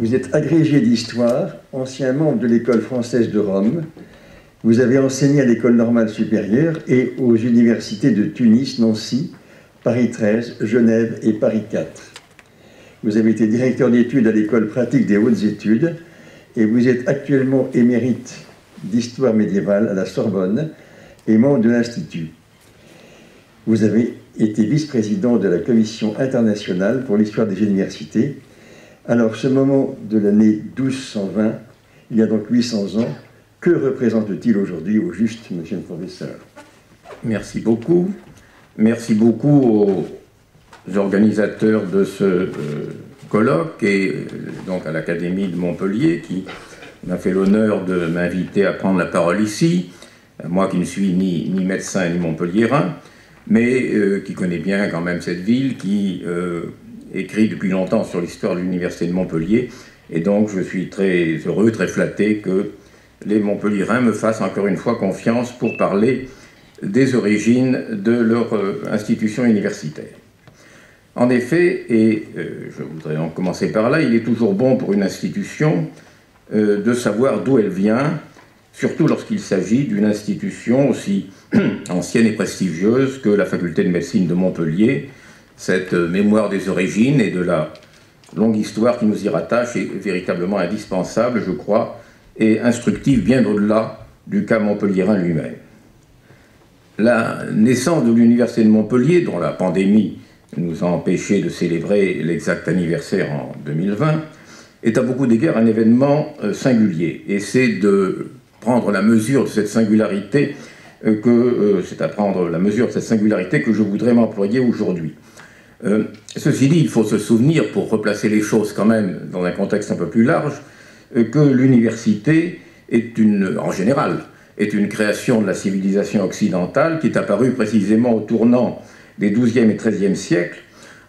Vous êtes agrégé d'histoire, ancien membre de l'école française de Rome. Vous avez enseigné à l'école normale supérieure et aux universités de Tunis, Nancy, Paris 13, Genève et Paris 4. Vous avez été directeur d'études à l'école pratique des hautes études et vous êtes actuellement émérite d'histoire médiévale à la Sorbonne et membre de l'Institut. Vous avez été vice-président de la Commission internationale pour l'histoire des universités. Alors, ce moment de l'année 1220, il y a donc 800 ans, que représente-t-il aujourd'hui au juste, monsieur le professeur? Merci beaucoup. Merci beaucoup aux organisateurs de ce colloque et donc à l'Académie de Montpellier qui m'a fait l'honneur de m'inviter à prendre la parole ici. Moi qui ne suis ni médecin ni montpelliérain, mais qui connaît bien quand même cette ville, qui écrit depuis longtemps sur l'histoire de l'Université de Montpellier. Et donc je suis très heureux, très flatté que les Montpelliérains me fassent encore une fois confiance pour parler des origines de leur institution universitaire. En effet, et je voudrais donc commencer par là, il est toujours bon pour une institution de savoir d'où elle vient, surtout lorsqu'il s'agit d'une institution aussi ancienne et prestigieuse que la faculté de médecine de Montpellier. Cette mémoire des origines et de la longue histoire qui nous y rattache est véritablement indispensable, je crois, et instructive bien au-delà du cas montpelliérain lui-même. La naissance de l'Université de Montpellier, dont la pandémie nous a empêché de célébrer l'exact anniversaire en 2020, est à beaucoup d'égards un événement singulier. Et c'est de prendre la mesure de cette singularité que je voudrais m'employer aujourd'hui. Ceci dit, il faut se souvenir, pour replacer les choses quand même dans un contexte un peu plus large, que l'université est en général, est une création de la civilisation occidentale qui est apparue précisément au tournant des XIIe et XIIIe siècles,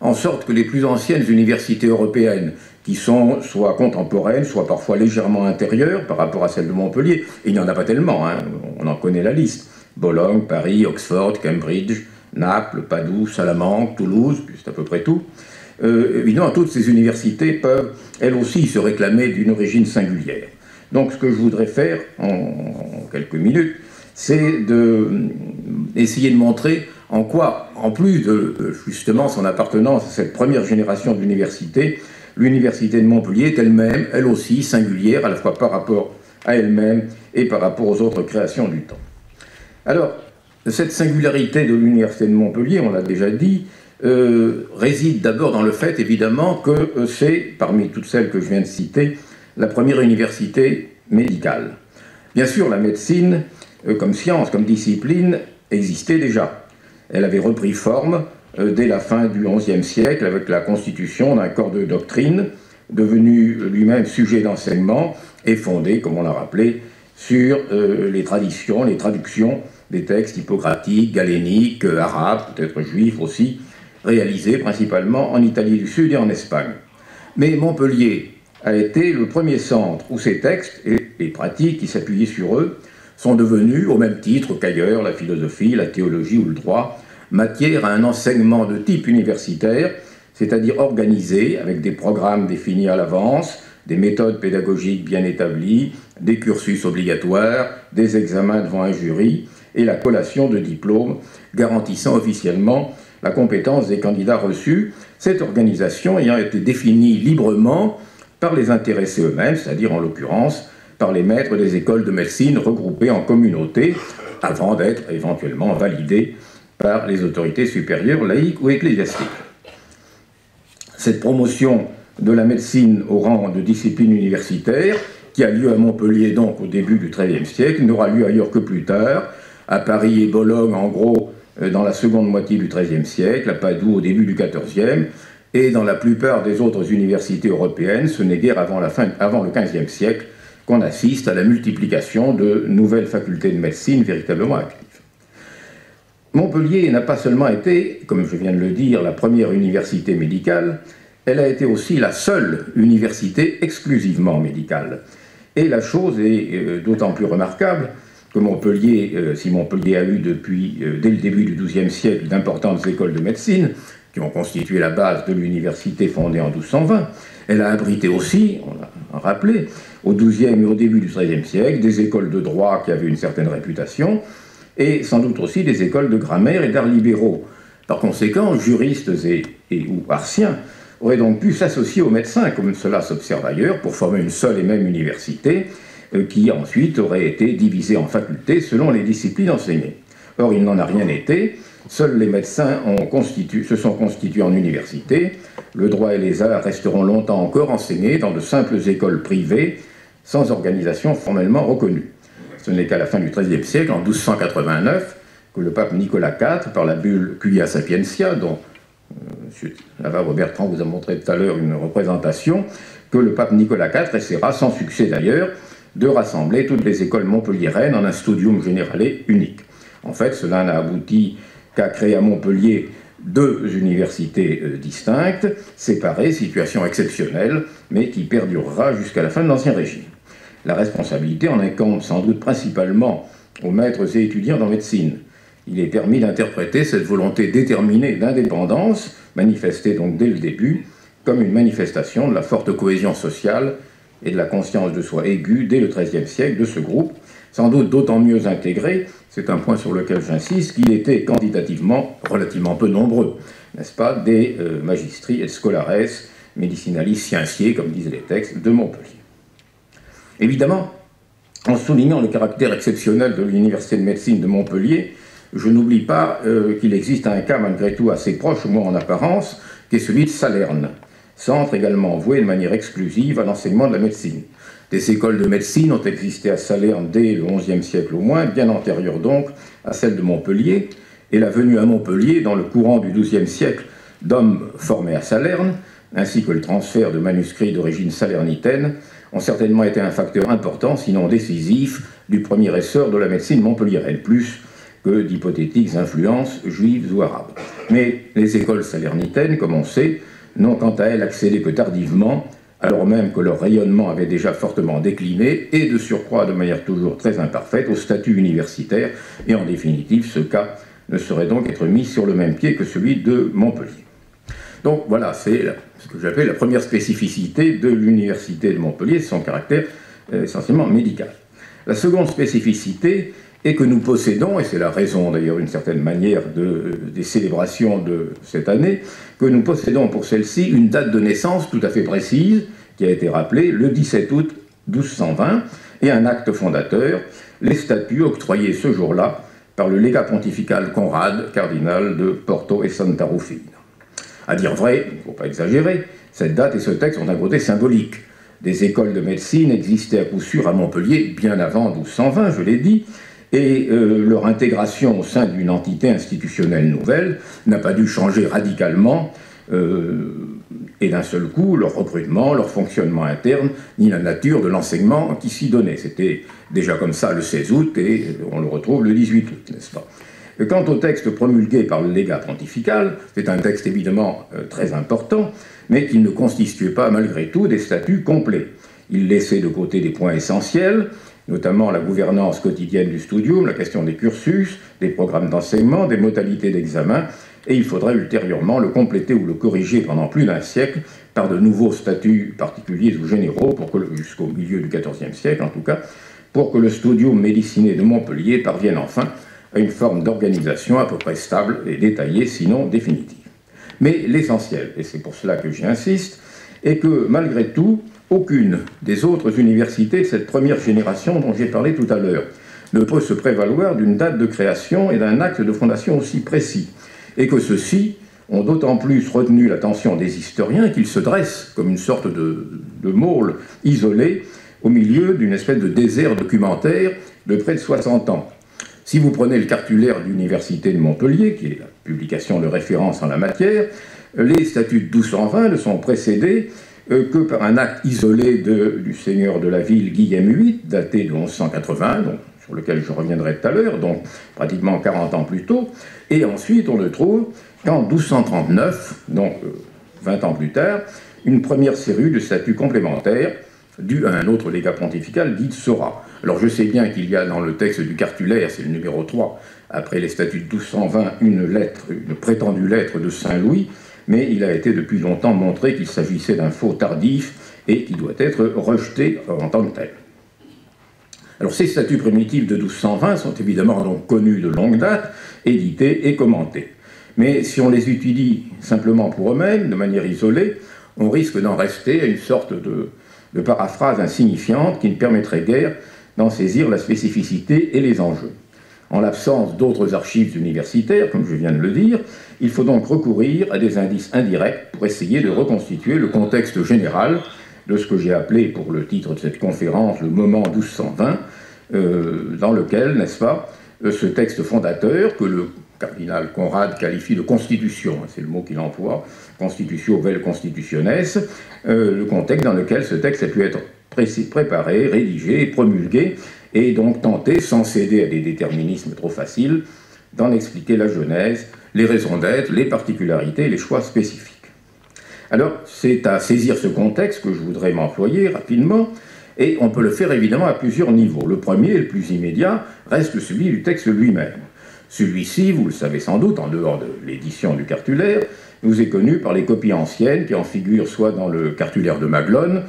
en sorte que les plus anciennes universités européennes, qui sont soit contemporaines, soit parfois légèrement intérieures par rapport à celles de Montpellier, et il n'y en a pas tellement, hein, on en connaît la liste, Bologne, Paris, Oxford, Cambridge, Naples, Padoue, Salamanque, Toulouse, c'est à peu près tout. Évidemment, toutes ces universités peuvent, elles aussi, se réclamer d'une origine singulière. Donc, ce que je voudrais faire, en quelques minutes, c'est d'essayer de montrer en quoi, en plus de justement son appartenance à cette première génération d'universités, l'université de Montpellier est elle-même, elle aussi, singulière, à la fois par rapport à elle-même et par rapport aux autres créations du temps. Alors, cette singularité de l'Université de Montpellier, on l'a déjà dit, réside d'abord dans le fait, évidemment, que c'est, parmi toutes celles que je viens de citer, la première université médicale. Bien sûr, la médecine, comme science, comme discipline, existait déjà. Elle avait repris forme dès la fin du XIe siècle avec la constitution d'un corps de doctrine, devenu lui-même sujet d'enseignement et fondé, comme on l'a rappelé, sur les traditions, les traductions des textes hippocratiques, galéniques, arabes, peut-être juifs aussi, réalisés principalement en Italie du Sud et en Espagne. Mais Montpellier a été le premier centre où ces textes et les pratiques qui s'appuyaient sur eux sont devenus, au même titre qu'ailleurs, la philosophie, la théologie ou le droit, matière à un enseignement de type universitaire, c'est-à-dire organisé avec des programmes définis à l'avance, des méthodes pédagogiques bien établies, des cursus obligatoires, des examens devant un jury et la collation de diplômes garantissant officiellement la compétence des candidats reçus, cette organisation ayant été définie librement par les intéressés eux-mêmes, c'est-à-dire en l'occurrence par les maîtres des écoles de médecine regroupés en communautés, avant d'être éventuellement validés par les autorités supérieures, laïques ou ecclésiastiques. Cette promotion de la médecine au rang de discipline universitaire, qui a lieu à Montpellier donc au début du XIIIe siècle, n'aura lieu ailleurs que plus tard, à Paris et Bologne en gros dans la seconde moitié du XIIIe siècle, à Padoue au début du XIVe, et dans la plupart des autres universités européennes, ce n'est guère avant le XVe siècle qu'on assiste à la multiplication de nouvelles facultés de médecine véritablement actives. Montpellier n'a pas seulement été, comme je viens de le dire, la première université médicale, elle a été aussi la seule université exclusivement médicale. Et la chose est d'autant plus remarquable que Montpellier, si Montpellier a eu dès le début du XIIe siècle d'importantes écoles de médecine, qui ont constitué la base de l'université fondée en 1220. Elle a abrité aussi, on l'a rappelé, au XIIe et au début du XIIIe siècle, des écoles de droit qui avaient une certaine réputation, et sans doute aussi des écoles de grammaire et d'arts libéraux. Par conséquent, juristes ou artiens auraient donc pu s'associer aux médecins, comme cela s'observe ailleurs, pour former une seule et même université, qui ensuite aurait été divisée en facultés selon les disciplines enseignées. Or, il n'en a rien été. Seuls les médecins se sont constitués en université. Le droit et les arts resteront longtemps encore enseignés dans de simples écoles privées, sans organisation formellement reconnue. Ce n'est qu'à la fin du XIIIe siècle, en 1289, que le pape Nicolas IV, par la bulle Quia Sapientia, dont M. Navarro-Bertrand vous a montré tout à l'heure une représentation, que le pape Nicolas IV essaiera, sans succès d'ailleurs, de rassembler toutes les écoles montpelliéraines en un studium générale unique. En fait, cela n'a abouti qu'à créer à Montpellier deux universités distinctes, séparées, situation exceptionnelle, mais qui perdurera jusqu'à la fin de l'Ancien Régime. La responsabilité en incombe sans doute principalement aux maîtres et étudiants en médecine. Il est permis d'interpréter cette volonté déterminée d'indépendance, manifestée donc dès le début, comme une manifestation de la forte cohésion sociale et de la conscience de soi aiguë dès le XIIIe siècle de ce groupe, sans doute d'autant mieux intégré, c'est un point sur lequel j'insiste, qu'il était quantitativement relativement peu nombreux, n'est-ce pas, des magistri et scolares, medicinalis scientiae, comme disent les textes, de Montpellier. Évidemment, en soulignant le caractère exceptionnel de l'université de médecine de Montpellier, je n'oublie pas qu'il existe un cas malgré tout assez proche, au moins en apparence, qui est celui de Salerne, centre également voué de manière exclusive à l'enseignement de la médecine. Des écoles de médecine ont existé à Salerne dès le XIe siècle au moins, bien antérieures donc à celles de Montpellier, et la venue à Montpellier dans le courant du XIIe siècle d'hommes formés à Salerne, ainsi que le transfert de manuscrits d'origine salernitaine, ont certainement été un facteur important, sinon décisif, du premier essor de la médecine montpelliéraine, plus que d'hypothétiques influences juives ou arabes. Mais les écoles salernitaines, comme on sait, n'ont quant à elles accédé que tardivement, alors même que leur rayonnement avait déjà fortement décliné, et de surcroît de manière toujours très imparfaite, au statut universitaire, et en définitive, ce cas ne saurait donc être mis sur le même pied que celui de Montpellier. Donc voilà, c'est ce que j'appelle la première spécificité de l'université de Montpellier, son caractère essentiellement médical. La seconde spécificité est que nous possédons, et c'est la raison d'ailleurs d'une certaine manière des célébrations de cette année, que nous possédons pour celle-ci une date de naissance tout à fait précise, qui a été rappelée le 17 août 1220, et un acte fondateur, les statuts octroyés ce jour-là par le légat pontifical Conrad, cardinal de Porto et Santa Rufina. À dire vrai, il ne faut pas exagérer, cette date et ce texte ont un côté symbolique. Des écoles de médecine existaient à coup sûr à Montpellier bien avant 1220, je l'ai dit, et leur intégration au sein d'une entité institutionnelle nouvelle n'a pas dû changer radicalement et d'un seul coup leur recrutement, leur fonctionnement interne, ni la nature de l'enseignement qui s'y donnait. C'était déjà comme ça le 16 août et on le retrouve le 18 août, n'est-ce pas ? Quant au texte promulgué par le légat pontifical, c'est un texte évidemment très important, mais qui ne constituait pas malgré tout des statuts complets. Il laissait de côté des points essentiels, notamment la gouvernance quotidienne du studium, la question des cursus, des programmes d'enseignement, des modalités d'examen, et il faudra ultérieurement le compléter ou le corriger pendant plus d'un siècle par de nouveaux statuts particuliers ou généraux, jusqu'au milieu du XIVe siècle en tout cas, pour que le studium médiciné de Montpellier parvienne enfin à une forme d'organisation à peu près stable et détaillée, sinon définitive. Mais l'essentiel, et c'est pour cela que j'y insiste, est que malgré tout, aucune des autres universités de cette première génération dont j'ai parlé tout à l'heure ne peut se prévaloir d'une date de création et d'un acte de fondation aussi précis, et que ceux-ci ont d'autant plus retenu l'attention des historiens qu'ils se dressent comme une sorte de môle isolé au milieu d'une espèce de désert documentaire de près de 60 ans. Si vous prenez le cartulaire de l'Université de Montpellier, qui est la publication de référence en la matière, les statuts de 1220 ne sont précédés que par un acte isolé du seigneur de la ville Guillaume VIII, daté de 1180, donc, sur lequel je reviendrai tout à l'heure, donc pratiquement 40 ans plus tôt, et ensuite on ne trouve qu'en 1239, donc 20 ans plus tard, une première série de statuts complémentaires dû à un autre légat pontifical dit Sora. Alors je sais bien qu'il y a dans le texte du cartulaire, c'est le numéro 3, après les statuts de 1220, une prétendue lettre de Saint Louis, mais il a été depuis longtemps montré qu'il s'agissait d'un faux tardif et qui doit être rejeté en tant que tel. Alors ces statuts primitifs de 1220 sont évidemment donc connus de longue date, édités et commentés. Mais si on les étudie simplement pour eux-mêmes, de manière isolée, on risque d'en rester à une sorte de paraphrase insignifiante qui ne permettrait guère d'en saisir la spécificité et les enjeux. En l'absence d'autres archives universitaires, comme je viens de le dire, il faut donc recourir à des indices indirects pour essayer de reconstituer le contexte général de ce que j'ai appelé, pour le titre de cette conférence, le moment 1220, dans lequel, n'est-ce pas, ce texte fondateur, que le cardinal Conrad qualifie de constitution, c'est le mot qu'il emploie, constitutio vel constitutiones, le contexte dans lequel ce texte a pu être préparé, rédigé, promulgué, et donc tenter, sans céder à des déterminismes trop faciles, d'en expliquer la genèse, les raisons d'être, les particularités, les choix spécifiques. Alors, c'est à saisir ce contexte que je voudrais m'employer rapidement, et on peut le faire évidemment à plusieurs niveaux. Le premier, et le plus immédiat, reste celui du texte lui-même. Celui-ci, vous le savez sans doute, en dehors de l'édition du cartulaire, nous est connu par les copies anciennes qui en figurent soit dans le cartulaire de Maglone,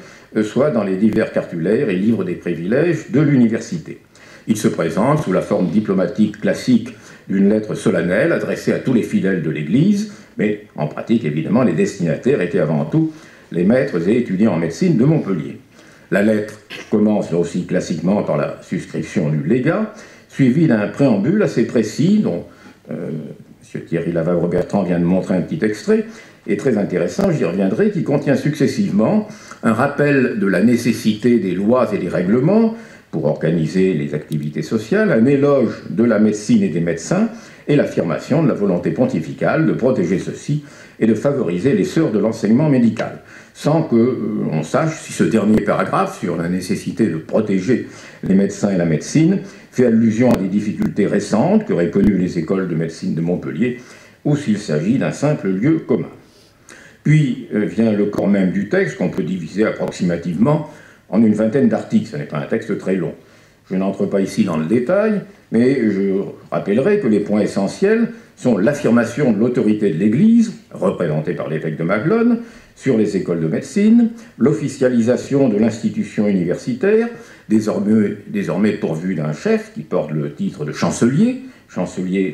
soit dans les divers cartulaires et livres des privilèges de l'université. Il se présente sous la forme diplomatique classique d'une lettre solennelle adressée à tous les fidèles de l'Église, mais en pratique, évidemment, les destinataires étaient avant tout les maîtres et étudiants en médecine de Montpellier. La lettre commence là aussi classiquement par la suscription du légat, suivie d'un préambule assez précis, dont M. Thierry Lavavre-Bertrand vient de montrer un petit extrait, et très intéressant, j'y reviendrai, qui contient successivement un rappel de la nécessité des lois et des règlements pour organiser les activités sociales, un éloge de la médecine et des médecins, et l'affirmation de la volonté pontificale de protéger ceux-ci et de favoriser l'essor de l'enseignement médical, sans qu'on sache si ce dernier paragraphe sur la nécessité de protéger les médecins et la médecine fait allusion à des difficultés récentes qu'auraient connues les écoles de médecine de Montpellier, ou s'il s'agit d'un simple lieu commun. Puis vient le corps même du texte, qu'on peut diviser approximativement en une vingtaine d'articles. Ce n'est pas un texte très long. Je n'entre pas ici dans le détail, mais je rappellerai que les points essentiels sont l'affirmation de l'autorité de l'Église, représentée par l'évêque de Maglone, sur les écoles de médecine, l'officialisation de l'institution universitaire, désormais pourvue d'un chef qui porte le titre de chancelier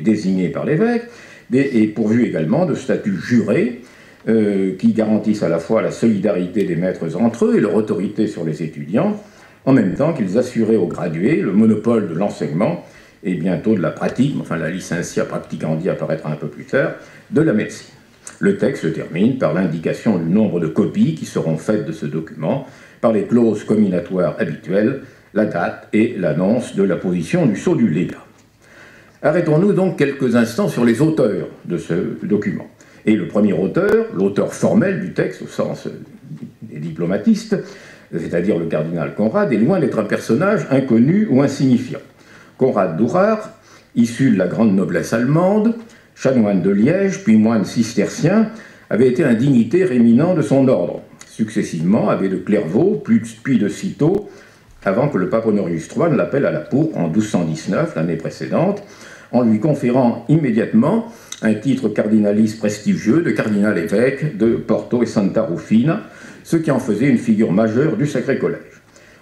désigné par l'évêque, et pourvu également de statuts jurés, qui garantissent à la fois la solidarité des maîtres entre eux et leur autorité sur les étudiants, en même temps qu'ils assuraient aux gradués le monopole de l'enseignement et bientôt de la pratique, enfin la licentia practicandi apparaîtra un peu plus tard, de la médecine. Le texte se termine par l'indication du nombre de copies qui seront faites de ce document, par les clauses comminatoires habituelles, la date et l'annonce de la position du sceau du légat. Arrêtons-nous donc quelques instants sur les auteurs de ce document. Et le premier auteur, l'auteur formel du texte au sens des diplomatistes, c'est-à-dire le cardinal Conrad, est loin d'être un personnage inconnu ou insignifiant. Conrad d'Urach, issu de la grande noblesse allemande, chanoine de Liège, puis moine cistercien, avait été un dignitaire éminent de son ordre, successivement abbé de Clairvaux, puis de Cîteaux, avant que le pape Honorius III ne l'appelle à la pourpre en 1219, l'année précédente, en lui conférant immédiatement un titre cardinaliste prestigieux de cardinal-évêque de Porto et Santa Rufina, ce qui en faisait une figure majeure du Sacré Collège.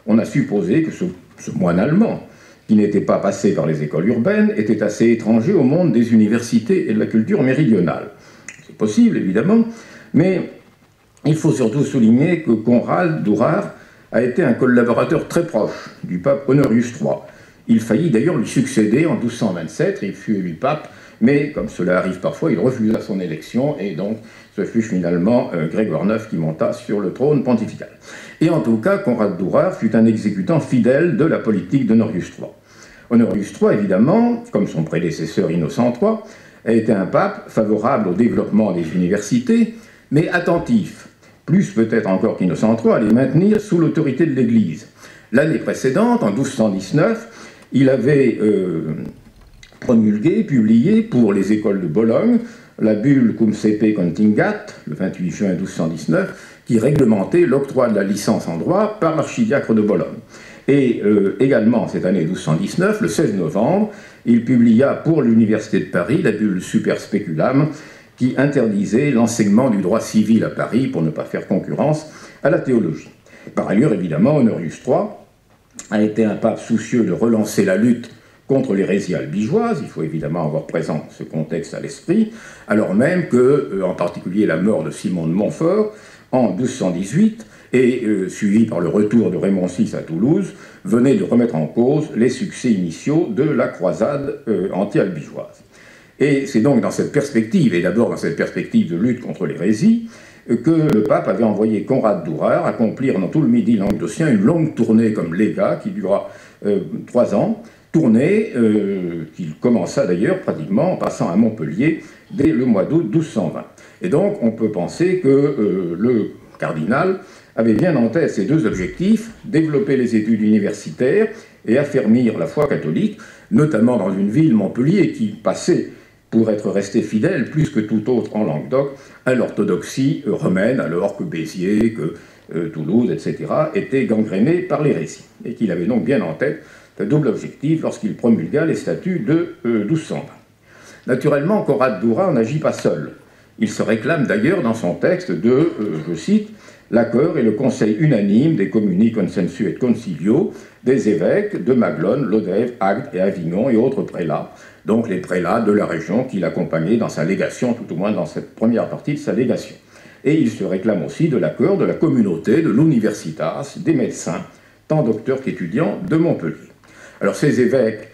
On a supposé que ce moine allemand, qui n'était pas passé par les écoles urbaines, était assez étranger au monde des universités et de la culture méridionale. C'est possible, évidemment, mais il faut surtout souligner que Conrad d'Urach a été un collaborateur très proche du pape Honorius III. Il faillit d'ailleurs lui succéder en 1227, il fut élu pape, mais comme cela arrive parfois, il refusa son élection, et donc ce fut finalement Grégoire IX qui monta sur le trône pontifical. Et en tout cas, Conrad d'Urach fut un exécutant fidèle de la politique d'Honorius III. Honorius III, évidemment, comme son prédécesseur Innocent III, a été un pape favorable au développement des universités, mais attentif, plus peut-être encore qu'Innocent III, à les maintenir sous l'autorité de l'Église. L'année précédente, en 1219, il avait promulgué, publié pour les écoles de Bologne, la bulle Cum Sepe Contingat, le 28 juin 1219, qui réglementait l'octroi de la licence en droit par l'archidiacre de Bologne. Et également, cette année 1219, le 16 novembre, il publia pour l'Université de Paris la bulle Super Speculam, qui interdisait l'enseignement du droit civil à Paris pour ne pas faire concurrence à la théologie. Par ailleurs, évidemment, Honorius III a été un pape soucieux de relancer la lutte contre l'hérésie albigeoise. Il faut évidemment avoir présent ce contexte à l'esprit, alors même que, en particulier, la mort de Simon de Montfort en 1218 et suivi par le retour de Raymond VI à Toulouse, venait de remettre en cause les succès initiaux de la croisade anti-albigeoise. Et c'est donc dans cette perspective, et d'abord dans cette perspective de lutte contre l'hérésie, que le pape avait envoyé Conrad Durer accomplir dans tout le Midi languedocien une longue tournée comme légat qui dura 3 ans, tournée qu'il commença d'ailleurs pratiquement en passant à Montpellier dès le mois d'août 1220. Et donc on peut penser que le cardinal avait bien en tête ces deux objectifs, développer les études universitaires et affermir la foi catholique, notamment dans une ville, Montpellier, qui passait pour être resté fidèle, plus que tout autre en Languedoc, à l'orthodoxie romaine, alors que Béziers, que Toulouse, etc., étaient gangrénés par l'hérésie, et qu'il avait donc bien en tête ce double objectif lorsqu'il promulgua les statuts de 1220. Naturellement, Conrad Durer n'agit pas seul. Il se réclame d'ailleurs dans son texte de, je cite, l'accord et le conseil unanime des communi consensu et concilio des évêques de Maglone, Lodève, Agde et Avignon et autres prélats, donc les prélats de la région qui l'accompagnaient dans sa légation, tout au moins dans cette première partie de sa légation. Et il se réclame aussi de l'accord de la communauté, de l'universitas, des médecins, tant docteurs qu'étudiants de Montpellier. Alors ces évêques,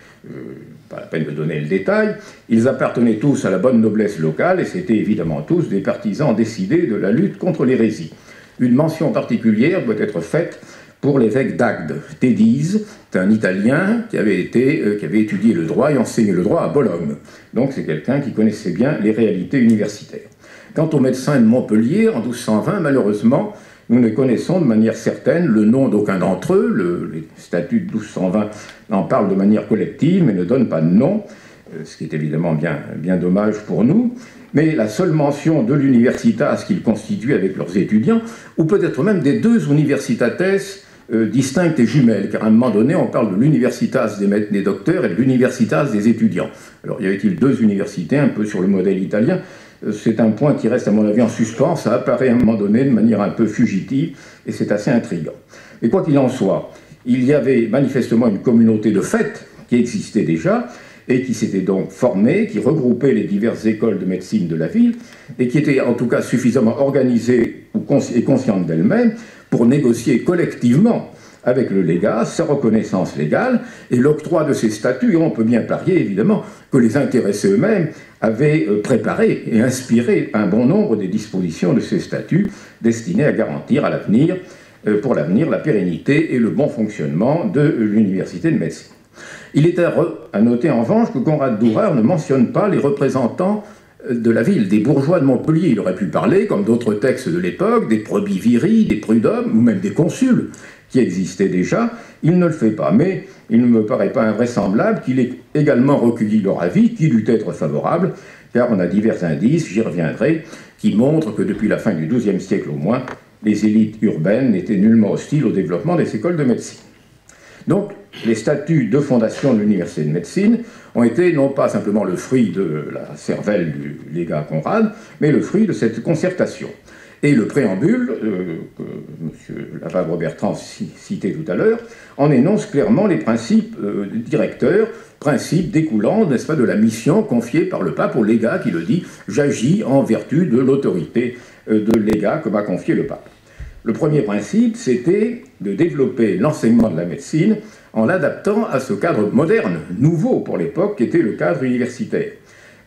pas la peine de donner le détail, ils appartenaient tous à la bonne noblesse locale et c'étaient évidemment tous des partisans décidés de la lutte contre l'hérésie. Une mention particulière doit être faite pour l'évêque d'Agde. Tédise, c'est un Italien qui avait étudié le droit et enseigné le droit à Bologne. Donc c'est quelqu'un qui connaissait bien les réalités universitaires. Quant aux médecins de Montpellier, en 1220, malheureusement, nous ne connaissons de manière certaine le nom d'aucun d'entre eux. Les statuts de 1220 en parlent de manière collective, mais ne donnent pas de nom, ce qui est évidemment bien dommage pour nous. Mais la seule mention de l'universitas qu'ils constituent avec leurs étudiants, ou peut-être même des deux universitates distinctes et jumelles, car à un moment donné, on parle de l'universitas des docteurs et de l'universitas des étudiants. Alors, y avait-il deux universités, un peu sur le modèle italien? C'est un point qui reste, à mon avis, en suspens. Ça apparaît à un moment donné de manière un peu fugitive, et c'est assez intriguant. Mais quoi qu'il en soit, il y avait manifestement une communauté de fait qui existait déjà, et qui s'était donc formée, qui regroupait les diverses écoles de médecine de la ville, et qui était en tout cas suffisamment organisée et consciente d'elle-même pour négocier collectivement avec le légat sa reconnaissance légale et l'octroi de ces statuts. Et on peut bien parier, évidemment, que les intéressés eux-mêmes avaient préparé et inspiré un bon nombre des dispositions de ces statuts destinés à garantir à l'avenir, pour l'avenir, la pérennité et le bon fonctionnement de l'université de médecine. Il est à noter en revanche que Conrad Durer ne mentionne pas les représentants de la ville, des bourgeois de Montpellier. Il aurait pu parler, comme d'autres textes de l'époque, des probiviri, des prud'hommes, ou même des consuls qui existaient déjà. Il ne le fait pas, mais il ne me paraît pas invraisemblable qu'il ait également recueilli leur avis, qui dût être favorable, car on a divers indices, j'y reviendrai, qui montrent que depuis la fin du XIIe siècle au moins, les élites urbaines n'étaient nullement hostiles au développement des écoles de médecine. Donc, les statuts de fondation de l'université de médecine ont été non pas simplement le fruit de la cervelle du légat Conrad, mais le fruit de cette concertation. Et le préambule, que M. Lavabre-Bertrand citait tout à l'heure, en énonce clairement les principes directeurs, principes découlant, n'est-ce pas, de la mission confiée par le pape au légat qui le dit « J'agis en vertu de l'autorité de légat que m'a confié le pape ». Le premier principe, c'était de développer l'enseignement de la médecine en l'adaptant à ce cadre moderne, nouveau pour l'époque, qui était le cadre universitaire.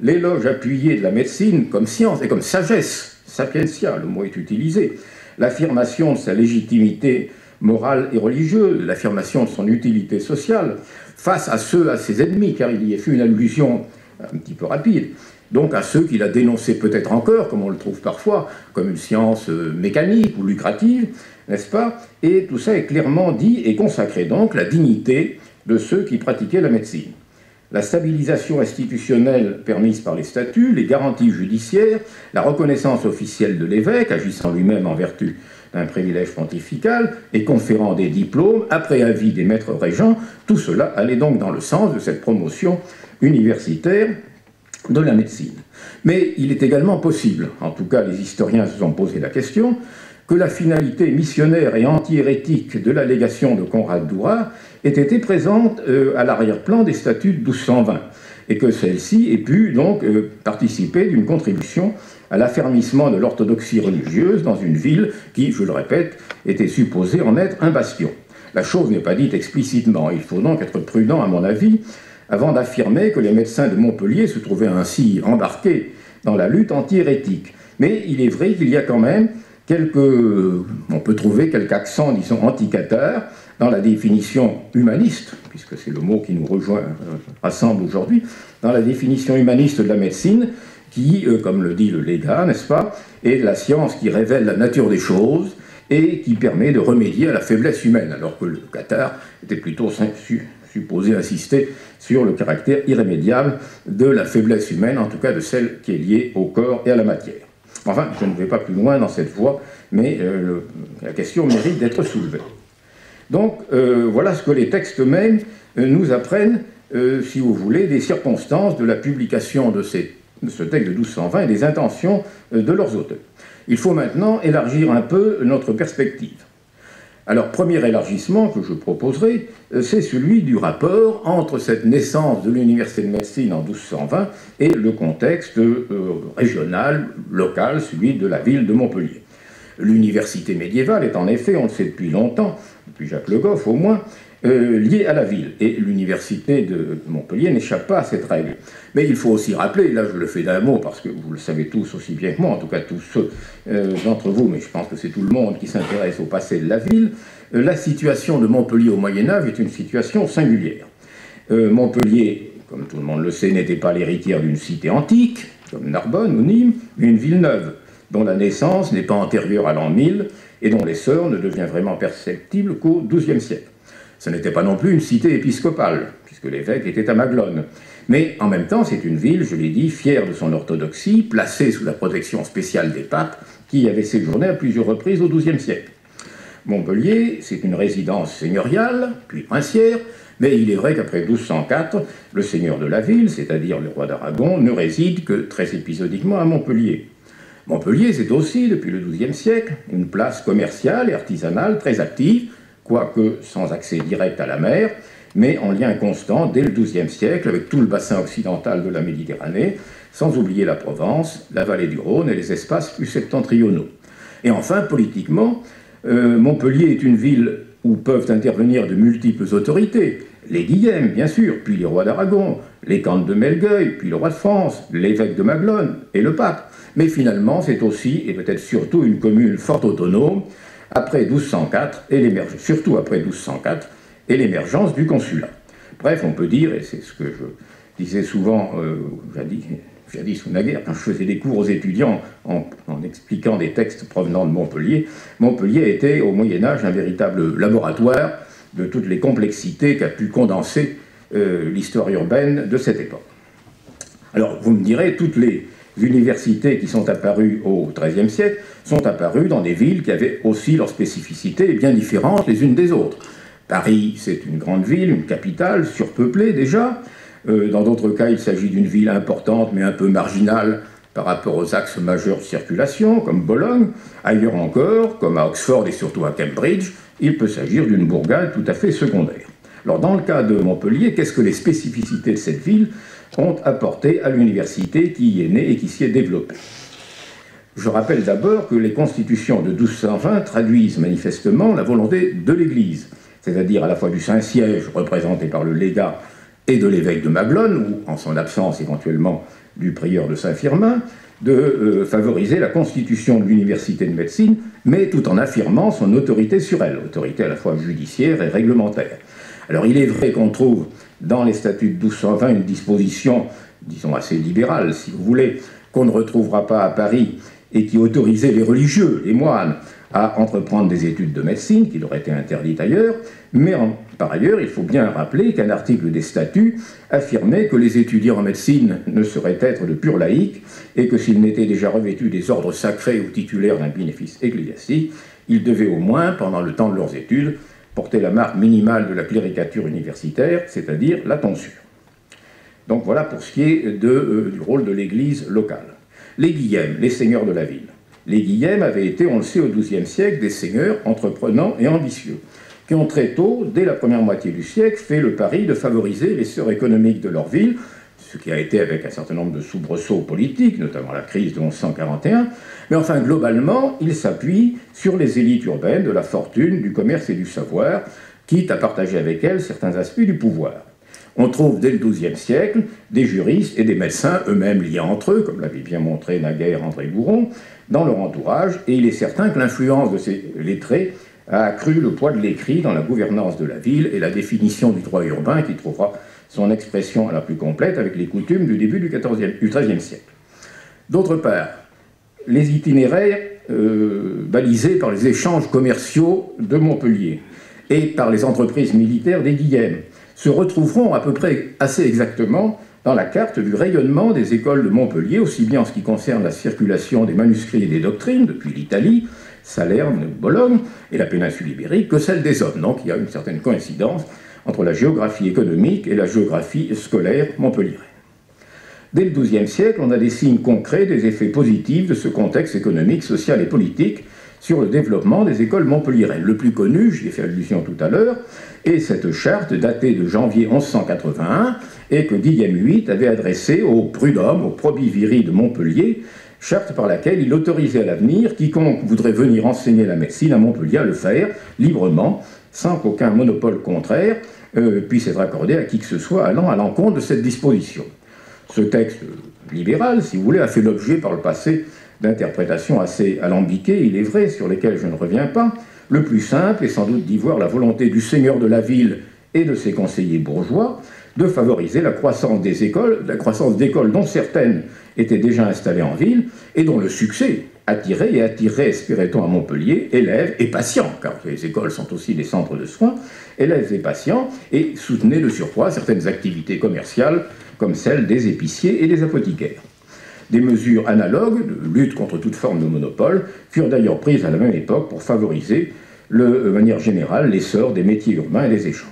L'éloge appuyé de la médecine comme science et comme sagesse, sapientia, le mot est utilisé, l'affirmation de sa légitimité morale et religieuse, l'affirmation de son utilité sociale, face à ses ennemis, car il y a fait une allusion un petit peu rapide, donc à ceux qu'il a dénoncés peut-être encore, comme on le trouve parfois, comme une science mécanique ou lucrative, n'est-ce pas? Et tout ça est clairement dit et consacré donc la dignité de ceux qui pratiquaient la médecine. la stabilisation institutionnelle permise par les statuts, les garanties judiciaires, la reconnaissance officielle de l'évêque, agissant lui-même en vertu d'un privilège pontifical et conférant des diplômes après avis des maîtres régents, tout cela allait donc dans le sens de cette promotion universitaire de la médecine. Mais il est également possible, en tout cas les historiens se sont posé la question, que la finalité missionnaire et anti-hérétique de la légation de Conrad d'Ourart ait été présente à l'arrière-plan des statuts de 1220, et que celle-ci ait pu donc participer d'une contribution à l'affermissement de l'orthodoxie religieuse dans une ville qui, je le répète, était supposée en être un bastion. La chose n'est pas dite explicitement, il faut donc être prudent à mon avis, avant d'affirmer que les médecins de Montpellier se trouvaient ainsi embarqués dans la lutte anti-hérétique. Mais il est vrai qu'il y a quand même on peut trouver quelques accents, disons, anti-cathares dans la définition humaniste, puisque c'est le mot qui nous rassemble aujourd'hui, dans la définition humaniste de la médecine, qui, comme le dit le légat, n'est-ce pas, est la science qui révèle la nature des choses et qui permet de remédier à la faiblesse humaine, alors que le cathare était plutôt supposé insister sur le caractère irrémédiable de la faiblesse humaine, en tout cas de celle qui est liée au corps et à la matière. Enfin, je ne vais pas plus loin dans cette voie, mais la question mérite d'être soulevée. Donc, voilà ce que les textes mêmes nous apprennent, si vous voulez, des circonstances de la publication de ce texte de 1220 et des intentions de leurs auteurs. Il faut maintenant élargir un peu notre perspective. Alors, premier élargissement que je proposerai, c'est celui du rapport entre cette naissance de l'université de médecine en 1220 et le contexte régional, local, celui de la ville de Montpellier. L'université médiévale est en effet, on le sait depuis longtemps, depuis Jacques Le Goff au moins, liée à la ville. Et l'université de Montpellier n'échappe pas à cette règle. Mais il faut aussi rappeler, là je le fais d'un mot parce que vous le savez tous aussi bien que moi, en tout cas tous ceux d'entre vous, mais je pense que c'est tout le monde qui s'intéresse au passé de la ville, la situation de Montpellier au Moyen-Âge est une situation singulière. Montpellier, comme tout le monde le sait, n'était pas l'héritière d'une cité antique, comme Narbonne ou Nîmes, mais une ville neuve, dont la naissance n'est pas antérieure à l'an 1000 et dont l'essor ne devient vraiment perceptible qu'au XIIe siècle. Ce n'était pas non plus une cité épiscopale, puisque l'évêque était à Maglone. Mais en même temps, c'est une ville, je l'ai dit, fière de son orthodoxie, placée sous la protection spéciale des papes, qui y avaient séjourné à plusieurs reprises au XIIe siècle. Montpellier, c'est une résidence seigneuriale, puis princière, mais il est vrai qu'après 1204, le seigneur de la ville, c'est-à-dire le roi d'Aragon, ne réside que très épisodiquement à Montpellier. Montpellier, c'est aussi, depuis le XIIe siècle, une place commerciale et artisanale très active, quoique sans accès direct à la mer, mais en lien constant dès le XIIe siècle avec tout le bassin occidental de la Méditerranée, sans oublier la Provence, la vallée du Rhône et les espaces plus septentrionaux. Et enfin, politiquement, Montpellier est une ville où peuvent intervenir de multiples autorités, les Guillem, bien sûr, puis les rois d'Aragon, les comtes de Melgueil, puis le roi de France, l'évêque de Maglone et le pape. Mais finalement, c'est aussi, et peut-être surtout, une commune fort autonome, après 1204, surtout après 1204, et l'émergence du consulat. Bref, on peut dire, et c'est ce que je disais souvent jadis ou naguère, quand je faisais des cours aux étudiants en expliquant des textes provenant de Montpellier, Montpellier était au Moyen-Âge un véritable laboratoire de toutes les complexités qu'a pu condenser l'histoire urbaine de cette époque. Alors, vous me direz, toutes les universités qui sont apparues au XIIIe siècle sont apparues dans des villes qui avaient aussi leurs spécificités bien différentes les unes des autres. Paris, c'est une grande ville, une capitale, surpeuplée déjà. Dans d'autres cas, il s'agit d'une ville importante mais un peu marginale par rapport aux axes majeurs de circulation, comme Bologne. Ailleurs encore, comme à Oxford et surtout à Cambridge, il peut s'agir d'une bourgade tout à fait secondaire. Alors, dans le cas de Montpellier, qu'est-ce que les spécificités de cette ville ont apporté à l'université qui y est née et qui s'y est développée? Je rappelle d'abord que les constitutions de 1220 traduisent manifestement la volonté de l'Église, c'est-à-dire à la fois du Saint-Siège, représenté par le légat, et de l'évêque de Maglone, ou en son absence éventuellement du prieur de Saint-Firmin, de favoriser la constitution de l'université de médecine, mais tout en affirmant son autorité sur elle, autorité à la fois judiciaire et réglementaire. Alors il est vrai qu'on trouve dans les statuts de 1220 une disposition, disons assez libérale si vous voulez, qu'on ne retrouvera pas à Paris et qui autorisait les religieux, les moines, à entreprendre des études de médecine, qui leur étaient interdites ailleurs, mais par ailleurs, il faut bien rappeler qu'un article des statuts affirmait que les étudiants en médecine ne sauraient être de purs laïcs, et que s'ils n'étaient déjà revêtus des ordres sacrés ou titulaires d'un bénéfice ecclésiastique, ils devaient au moins, pendant le temps de leurs études, porter la marque minimale de la cléricature universitaire, c'est-à-dire la tonsure. Donc voilà pour ce qui est du rôle de l'Église locale. Les Guillem, les seigneurs de la ville. Les Guillem avaient été, on le sait, au XIIe siècle, des seigneurs entreprenants et ambitieux, qui ont très tôt, dès la première moitié du siècle, fait le pari de favoriser l'essor économique de leur ville, ce qui a été avec un certain nombre de soubresauts politiques, notamment la crise de 1141, mais enfin, globalement, ils s'appuient sur les élites urbaines de la fortune, du commerce et du savoir, quitte à partager avec elles certains aspects du pouvoir. On trouve dès le XIIe siècle des juristes et des médecins eux-mêmes liés entre eux, comme l'avait bien montré naguère André Bouron, dans leur entourage, et il est certain que l'influence de ces lettrés a accru le poids de l'écrit dans la gouvernance de la ville et la définition du droit urbain qui trouvera son expression la plus complète avec les coutumes du début du XIIIe siècle. D'autre part, les itinéraires balisés par les échanges commerciaux de Montpellier et par les entreprises militaires des Guillem se retrouveront à peu près assez exactement dans la carte du rayonnement des écoles de Montpellier, aussi bien en ce qui concerne la circulation des manuscrits et des doctrines depuis l'Italie, Salerne, Bologne et la péninsule ibérique, que celle des hommes. Donc il y a une certaine coïncidence entre la géographie économique et la géographie scolaire montpelliéraine. Dès le XIIe siècle, on a des signes concrets des effets positifs de ce contexte économique, social et politique sur le développement des écoles montpelliéraines. Le plus connu, j'y ai fait allusion tout à l'heure, est cette charte datée de janvier 1181 et que Guillem VIII avait adressée au prud'homme, au probiviri de Montpellier, charte par laquelle il autorisait à l'avenir quiconque voudrait venir enseigner la médecine à Montpellier à le faire librement, sans qu'aucun monopole contraire puisse être accordé à qui que ce soit allant à l'encontre de cette disposition. Ce texte libéral, si vous voulez, a fait l'objet par le passé d'interprétations assez alambiquées, il est vrai, sur lesquelles je ne reviens pas. Le plus simple est sans doute d'y voir la volonté du seigneur de la ville et de ses conseillers bourgeois de favoriser la croissance des écoles, la croissance d'écoles dont certaines étaient déjà installées en ville et dont le succès attirait, espérait-on, à Montpellier, élèves et patients, car les écoles sont aussi des centres de soins, élèves et patients, et soutenait de surcroît certaines activités commerciales comme celles des épiciers et des apothicaires. Des mesures analogues de lutte contre toute forme de monopole furent d'ailleurs prises à la même époque pour favoriser, de manière générale, l'essor des métiers urbains et des échanges.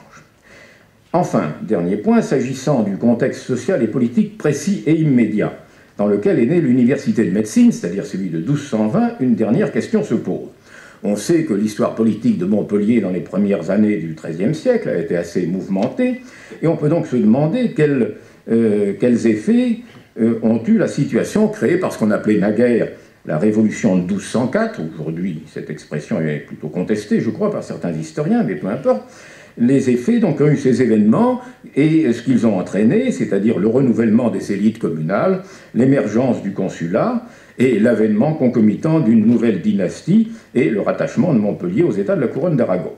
Enfin, dernier point, s'agissant du contexte social et politique précis et immédiat dans lequel est née l'université de médecine, c'est-à-dire celui de 1220, une dernière question se pose. On sait que l'histoire politique de Montpellier dans les premières années du XIIIe siècle a été assez mouvementée, et on peut donc se demander quels effets ont eu la situation créée par ce qu'on appelait naguère la révolution de 1204. Aujourd'hui, cette expression est plutôt contestée, je crois, par certains historiens, mais peu importe. Les effets donc ont eu ces événements et ce qu'ils ont entraîné, c'est-à-dire le renouvellement des élites communales, l'émergence du consulat et l'avènement concomitant d'une nouvelle dynastie et le rattachement de Montpellier aux États de la couronne d'Aragon.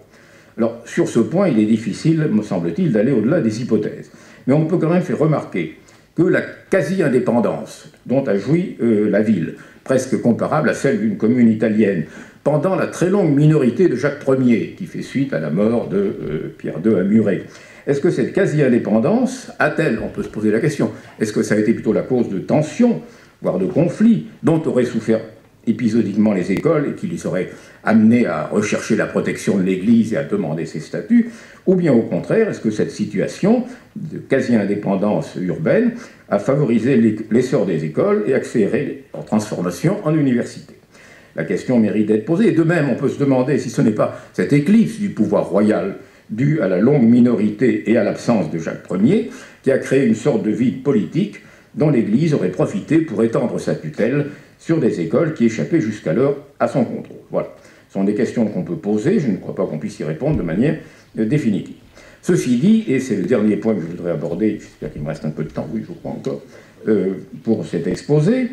Alors, sur ce point, il est difficile, me semble-t-il, d'aller au-delà des hypothèses. Mais on peut quand même faire remarquer que la quasi-indépendance dont a joui la ville, presque comparable à celle d'une commune italienne, pendant la très longue minorité de Jacques Ier, qui fait suite à la mort de Pierre II à Muret. Est-ce que cette quasi-indépendance a-t-elle, on peut se poser la question, est-ce que ça a été plutôt la cause de tensions, voire de conflits, dont auraient souffert épisodiquement les écoles et qui les auraient amenés à rechercher la protection de l'Église et à demander ses statuts, ou bien au contraire, est-ce que cette situation de quasi-indépendance urbaine a favorisé l'essor des écoles et accéléré leur transformation en université? La question mérite d'être posée. Et de même, on peut se demander si ce n'est pas cette éclipse du pouvoir royal due à la longue minorité et à l'absence de Jacques Ier qui a créé une sorte de vide politique dont l'Église aurait profité pour étendre sa tutelle sur des écoles qui échappaient jusqu'alors à son contrôle. Voilà. Ce sont des questions qu'on peut poser. Je ne crois pas qu'on puisse y répondre de manière définitive. Ceci dit, et c'est le dernier point que je voudrais aborder, j'espère qu'il me reste un peu de temps, oui, je crois encore, pour cet exposé.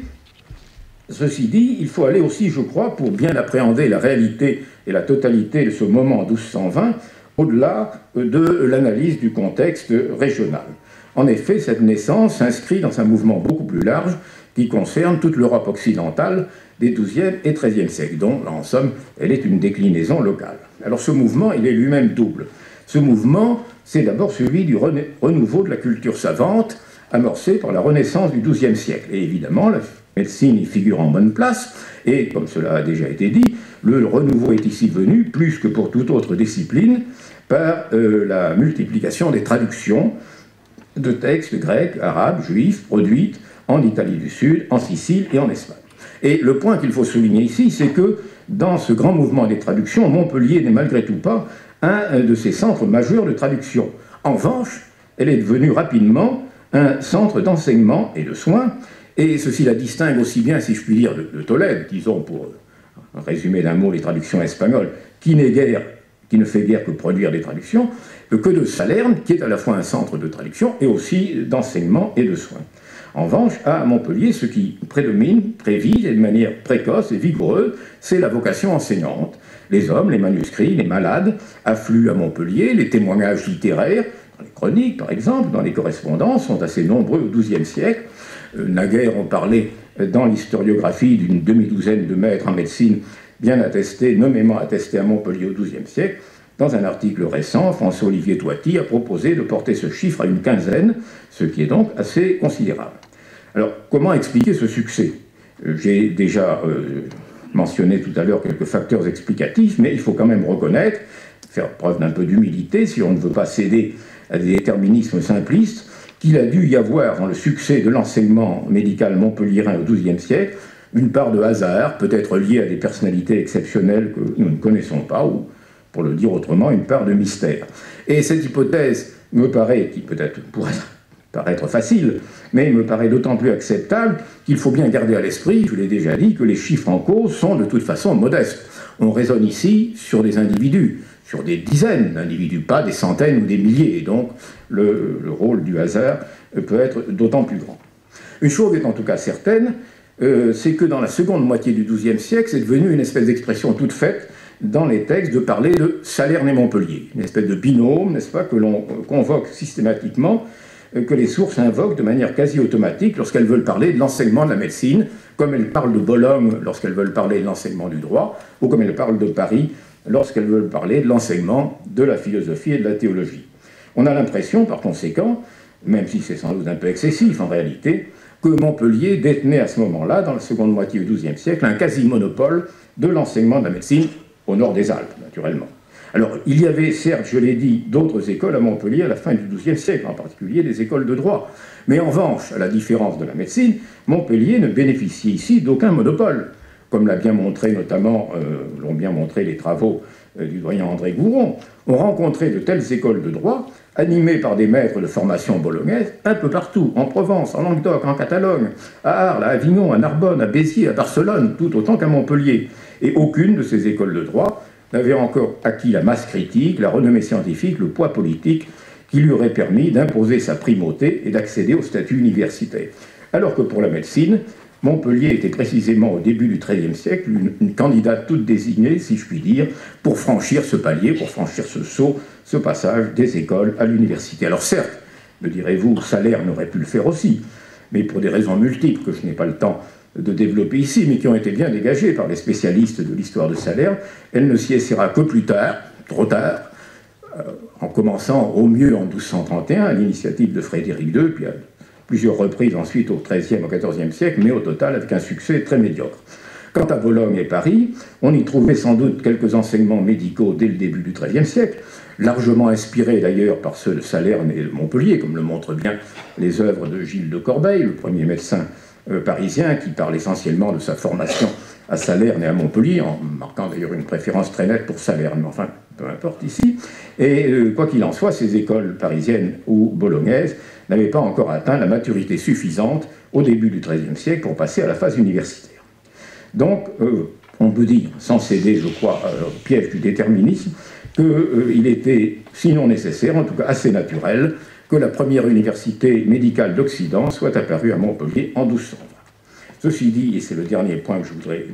Ceci dit, il faut aller aussi, je crois, pour bien appréhender la réalité et la totalité de ce moment 1220, au-delà de l'analyse du contexte régional. En effet, cette naissance s'inscrit dans un mouvement beaucoup plus large qui concerne toute l'Europe occidentale des XIIe et XIIIe siècles, dont, là, en somme, elle est une déclinaison locale. Alors ce mouvement, il est lui-même double. Ce mouvement, c'est d'abord celui du renouveau de la culture savante, amorcé par la Renaissance du XIIe siècle. Et évidemment, la médecine y figure en bonne place, et comme cela a déjà été dit, le renouveau est ici venu, plus que pour toute autre discipline, par la multiplication des traductions de textes grecs, arabes, juifs, produites en Italie du Sud, en Sicile et en Espagne. Et le point qu'il faut souligner ici, c'est que dans ce grand mouvement des traductions, Montpellier n'est malgré tout pas un de ces centres majeurs de traduction. En revanche, elle est devenue rapidement un centre d'enseignement et de soins, et ceci la distingue aussi bien, si je puis dire, de Tolède, disons pour résumer d'un mot les traductions espagnoles, qui ne fait guère que produire des traductions, que de Salerne, qui est à la fois un centre de traduction et aussi d'enseignement et de soins. En revanche, à Montpellier, ce qui prédomine très vite et de manière précoce et vigoureuse, c'est la vocation enseignante. Les hommes, les manuscrits, les malades affluent à Montpellier, les témoignages littéraires, dans les chroniques par exemple, dans les correspondances, sont assez nombreux au XIIe siècle. Naguère, on parlait dans l'historiographie d'une demi-douzaine de maîtres en médecine bien attestés, nommément attestés à Montpellier au XIIe siècle. Dans un article récent, François-Olivier Toiti a proposé de porter ce chiffre à une quinzaine, ce qui est donc assez considérable. Alors, comment expliquer ce succès? J'ai déjà mentionné tout à l'heure quelques facteurs explicatifs, mais il faut quand même reconnaître, faire preuve d'un peu d'humilité, si on ne veut pas céder à des déterminismes simplistes, qu'il a dû y avoir dans le succès de l'enseignement médical montpelliérain au XIIe siècle une part de hasard, peut-être liée à des personnalités exceptionnelles que nous ne connaissons pas, ou, pour le dire autrement, une part de mystère. Et cette hypothèse me paraît, qui peut-être pourrait paraître facile, mais me paraît d'autant plus acceptable qu'il faut bien garder à l'esprit, je l'ai déjà dit, que les chiffres en cause sont de toute façon modestes. On raisonne ici sur des individus, sur des dizaines d'individus, pas des centaines ou des milliers, et donc le rôle du hasard peut être d'autant plus grand. Une chose est en tout cas certaine, c'est que dans la seconde moitié du XIIe siècle, c'est devenu une espèce d'expression toute faite dans les textes de parler de Salerne et Montpellier, une espèce de binôme, n'est-ce pas, que l'on convoque systématiquement, que les sources invoquent de manière quasi automatique lorsqu'elles veulent parler de l'enseignement de la médecine, comme elles parlent de Bologne lorsqu'elles veulent parler de l'enseignement du droit, ou comme elles parlent de Paris lorsqu'elles veulent parler de l'enseignement de la philosophie et de la théologie. On a l'impression, par conséquent, même si c'est sans doute un peu excessif en réalité, que Montpellier détenait à ce moment-là, dans la seconde moitié du XIIe siècle, un quasi-monopole de l'enseignement de la médecine au nord des Alpes, naturellement. Alors, il y avait, certes, je l'ai dit, d'autres écoles à Montpellier à la fin du XIIe siècle, en particulier des écoles de droit. Mais en revanche, à la différence de la médecine, Montpellier ne bénéficiait ici d'aucun monopole, comme l'a bien montré notamment, l'ont bien montré les travaux du doyen André Gouron. On rencontrait de telles écoles de droit, animées par des maîtres de formation bolognaise, un peu partout, en Provence, en Languedoc, en Catalogne, à Arles, à Avignon, à Narbonne, à Béziers, à Barcelone, tout autant qu'à Montpellier. Et aucune de ces écoles de droit n'avait encore acquis la masse critique, la renommée scientifique, le poids politique qui lui aurait permis d'imposer sa primauté et d'accéder au statut universitaire. Alors que pour la médecine, Montpellier était précisément au début du XIIIe siècle une candidate toute désignée, si je puis dire, pour franchir ce palier, pour franchir ce saut, ce passage des écoles à l'université. Alors certes, me direz-vous, Salerne aurait pu le faire aussi, mais pour des raisons multiples que je n'ai pas le temps de développer ici, mais qui ont été bien dégagées par les spécialistes de l'histoire de Salerne, elle ne s'y essaiera que plus tard, trop tard, en commençant au mieux en 1231, à l'initiative de Frédéric II, puis à plusieurs reprises ensuite au XIIIe, au XIVe siècle, mais au total avec un succès très médiocre. Quant à Bologne et Paris, on y trouvait sans doute quelques enseignements médicaux dès le début du XIIIe siècle, largement inspirés d'ailleurs par ceux de Salerne et de Montpellier, comme le montrent bien les œuvres de Gilles de Corbeil, le premier médecin parisien qui parle essentiellement de sa formation à Salerne et à Montpellier, en marquant d'ailleurs une préférence très nette pour Salerne, mais enfin, peu importe ici. Et quoi qu'il en soit, ces écoles parisiennes ou bolognaises n'avaient pas encore atteint la maturité suffisante au début du XIIIe siècle pour passer à la phase universitaire. Donc, on peut dire, sans céder, je crois, au piège du déterminisme, qu'il était, sinon nécessaire, en tout cas assez naturel, que la première université médicale d'Occident soit apparue à Montpellier en 1220. Ceci dit, et c'est le dernier point que je voudrais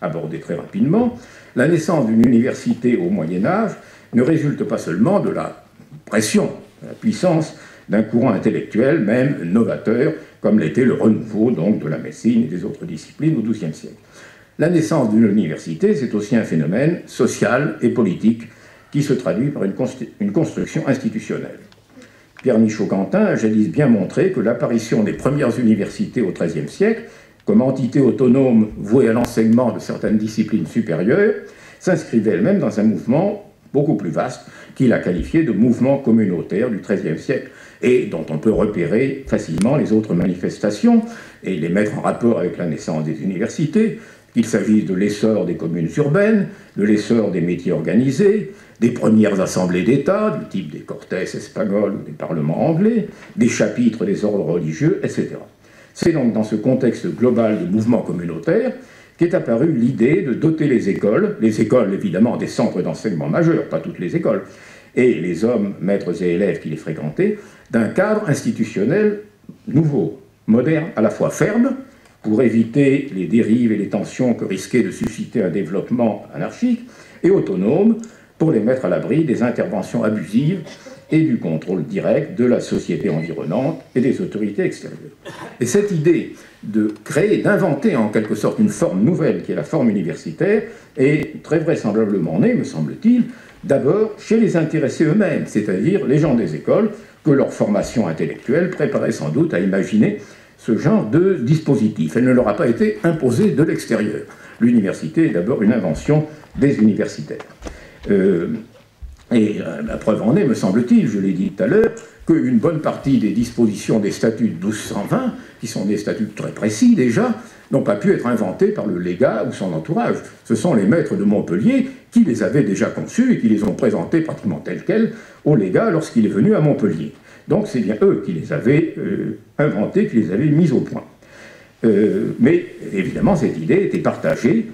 aborder très rapidement, la naissance d'une université au Moyen-Âge ne résulte pas seulement de la pression, de la puissance d'un courant intellectuel, même novateur, comme l'était le renouveau donc, de la médecine et des autres disciplines au XIIe siècle. La naissance d'une université, c'est aussi un phénomène social et politique qui se traduit par une construction institutionnelle. Pierre Michaud-Quentin a jadis bien montré que l'apparition des premières universités au XIIIe siècle, comme entité autonome vouée à l'enseignement de certaines disciplines supérieures, s'inscrivait elle-même dans un mouvement beaucoup plus vaste qu'il a qualifié de mouvement communautaire du XIIIe siècle et dont on peut repérer facilement les autres manifestations et les mettre en rapport avec la naissance des universités, qu'il s'agisse de l'essor des communes urbaines, de l'essor des métiers organisés, des premières assemblées d'État, du type des Cortes espagnols ou des parlements anglais, des chapitres des ordres religieux, etc. C'est donc dans ce contexte global de mouvement communautaire qu'est apparue l'idée de doter les écoles évidemment des centres d'enseignement majeurs, pas toutes les écoles, et les hommes, maîtres et élèves qui les fréquentaient, d'un cadre institutionnel nouveau, moderne, à la fois ferme, pour éviter les dérives et les tensions que risquait de susciter un développement anarchique, et autonome, pour les mettre à l'abri des interventions abusives et du contrôle direct de la société environnante et des autorités extérieures. Et cette idée de créer, d'inventer en quelque sorte une forme nouvelle qui est la forme universitaire est très vraisemblablement née, me semble-t-il, d'abord chez les intéressés eux-mêmes, c'est-à-dire les gens des écoles, que leur formation intellectuelle préparait sans doute à imaginer ce genre de dispositif. Elle ne leur a pas été imposée de l'extérieur. L'université est d'abord une invention des universitaires. La preuve en est, me semble-t-il, je l'ai dit tout à l'heure, qu'une bonne partie des dispositions des statuts de 1220, qui sont des statuts très précis déjà, n'ont pas pu être inventés par le légat ou son entourage. Ce sont les maîtres de Montpellier qui les avaient déjà conçus et qui les ont présentés pratiquement tels quels au légat lorsqu'il est venu à Montpellier. Donc c'est bien eux qui les avaient inventés, qui les avaient mis au point. Mais évidemment, cette idée était partagée,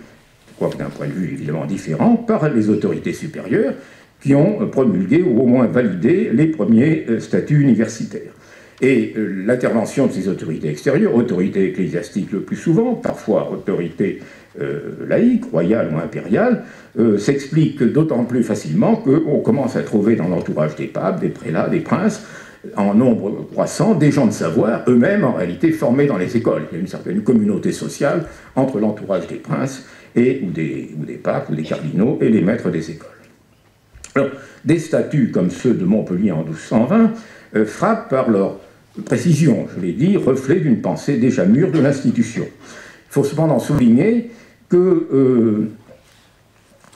quoique d'un point de vue évidemment différent, par les autorités supérieures qui ont promulgué ou au moins validé les premiers statuts universitaires. Et l'intervention de ces autorités extérieures, autorités ecclésiastiques le plus souvent, parfois autorités laïques, royales ou impériales, s'explique d'autant plus facilement qu'on commence à trouver dans l'entourage des papes, des prélats, des princes, en nombre croissant, des gens de savoir, eux-mêmes en réalité formés dans les écoles. Il y a une certaine communauté sociale entre l'entourage des princes ou des papes ou des cardinaux et les maîtres des écoles. Alors, des statuts comme ceux de Montpellier en 1220 frappent par leur précision, je l'ai dit, reflet d'une pensée déjà mûre de l'institution. Il faut cependant souligner que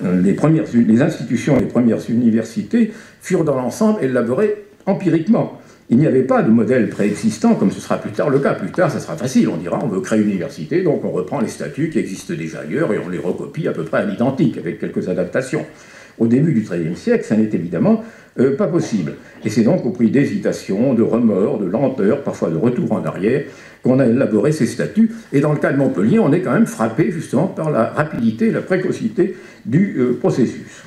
les institutions et les premières universités furent dans l'ensemble élaborées empiriquement. Il n'y avait pas de modèle préexistant, comme ce sera plus tard le cas. Plus tard, ça sera facile. On dira, on veut créer une université, donc on reprend les statuts qui existent déjà ailleurs et on les recopie à peu près à l'identique, avec quelques adaptations. Au début du XIIIe siècle, ça n'est évidemment pas possible. Et c'est donc au prix d'hésitation, de remords, de lenteur, parfois de retour en arrière, qu'on a élaboré ces statuts. Et dans le cas de Montpellier, on est quand même frappé justement par la rapidité et la précocité du processus.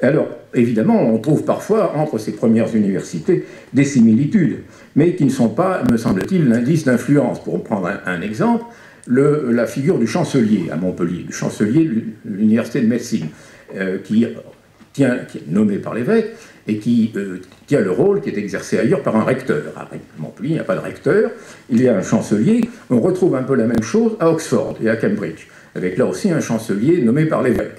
Alors, évidemment, on trouve parfois entre ces premières universités des similitudes, mais qui ne sont pas, me semble-t-il, l'indice d'influence. Pour prendre un exemple, la figure du chancelier à Montpellier, du chancelier de l'université de médecine, qui est nommé par l'évêque et qui tient le rôle qui est exercé ailleurs par un recteur. À Montpellier, il n'y a pas de recteur, il y a un chancelier. On retrouve un peu la même chose à Oxford et à Cambridge, avec là aussi un chancelier nommé par l'évêque.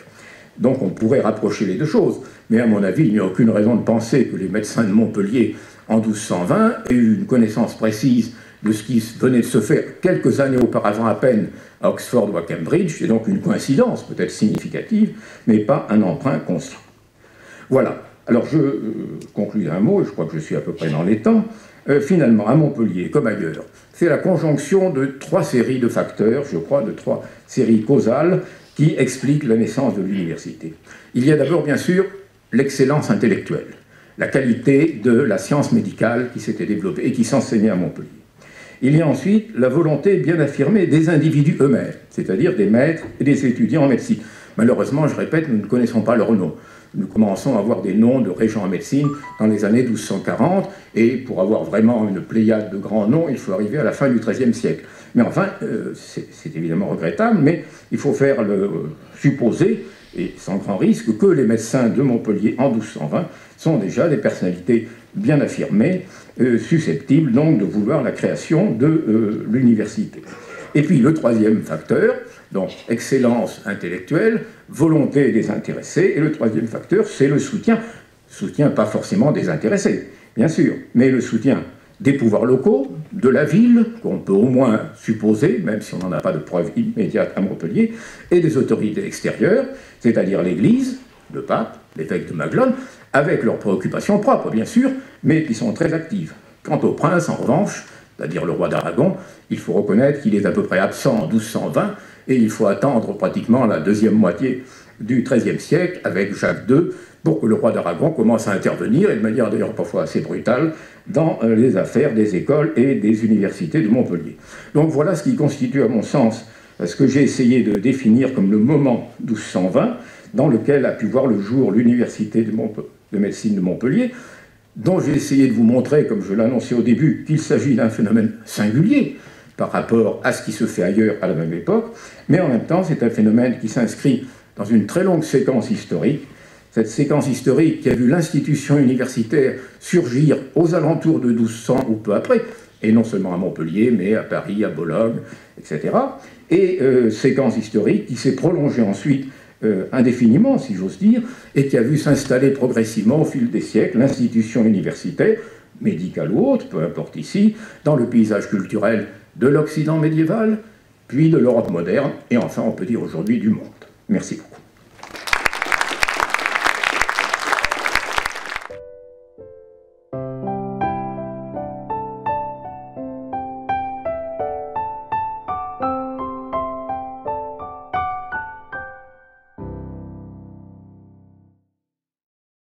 Donc on pourrait rapprocher les deux choses, mais à mon avis, il n'y a aucune raison de penser que les médecins de Montpellier, en 1220, aient eu une connaissance précise de ce qui venait de se faire quelques années auparavant à peine à Oxford ou à Cambridge. C'est donc une coïncidence peut-être significative, mais pas un emprunt conscient. Voilà. Alors je conclus d'un mot, et je crois que je suis à peu près dans les temps. Finalement, à Montpellier, comme ailleurs, c'est la conjonction de trois séries de facteurs, je crois, de trois séries causales, qui expliquent la naissance de l'université. Il y a d'abord, bien sûr, l'excellence intellectuelle, la qualité de la science médicale qui s'était développée et qui s'enseignait à Montpellier. Il y a ensuite la volonté bien affirmée des individus eux-mêmes, c'est-à-dire des maîtres et des étudiants en médecine. Malheureusement, je répète, nous ne connaissons pas leurs noms. Nous commençons à avoir des noms de régents en médecine dans les années 1240, et pour avoir vraiment une pléiade de grands noms, il faut arriver à la fin du XIIIe siècle. Mais enfin, c'est évidemment regrettable, mais il faut faire supposer et sans grand risque, que les médecins de Montpellier en 1220 sont déjà des personnalités bien affirmées, susceptibles donc de vouloir la création de l'université. Et puis le troisième facteur, donc excellence intellectuelle, volonté des intéressés, et le troisième facteur, c'est le soutien pas forcément des intéressés, bien sûr, mais le soutien des pouvoirs locaux, de la ville, qu'on peut au moins supposer, même si on n'en a pas de preuves immédiates à Montpellier, et des autorités extérieures, c'est-à-dire l'Église, le pape, l'évêque de Maglone, avec leurs préoccupations propres, bien sûr, mais qui sont très actives. Quant au prince, en revanche, c'est-à-dire le roi d'Aragon, il faut reconnaître qu'il est à peu près absent en 1220, et il faut attendre pratiquement la deuxième moitié du XIIIe siècle, avec Jacques II, pour que le roi d'Aragon commence à intervenir, et de manière d'ailleurs parfois assez brutale, dans les affaires des écoles et des universités de Montpellier. Donc voilà ce qui constitue, à mon sens, ce que j'ai essayé de définir comme le moment 1220, dans lequel a pu voir le jour l'université de médecine de Montpellier, dont j'ai essayé de vous montrer, comme je l'annonçais au début, qu'il s'agit d'un phénomène singulier par rapport à ce qui se fait ailleurs à la même époque, mais en même temps c'est un phénomène qui s'inscrit dans une très longue séquence historique, cette séquence historique qui a vu l'institution universitaire surgir aux alentours de 1200 ou peu après, et non seulement à Montpellier, mais à Paris, à Bologne, etc. Et séquence historique qui s'est prolongée ensuite indéfiniment, si j'ose dire, et qui a vu s'installer progressivement au fil des siècles l'institution universitaire, médicale ou autre, peu importe ici, dans le paysage culturel de l'Occident médiéval, puis de l'Europe moderne, et enfin, on peut dire aujourd'hui, du monde. Merci beaucoup.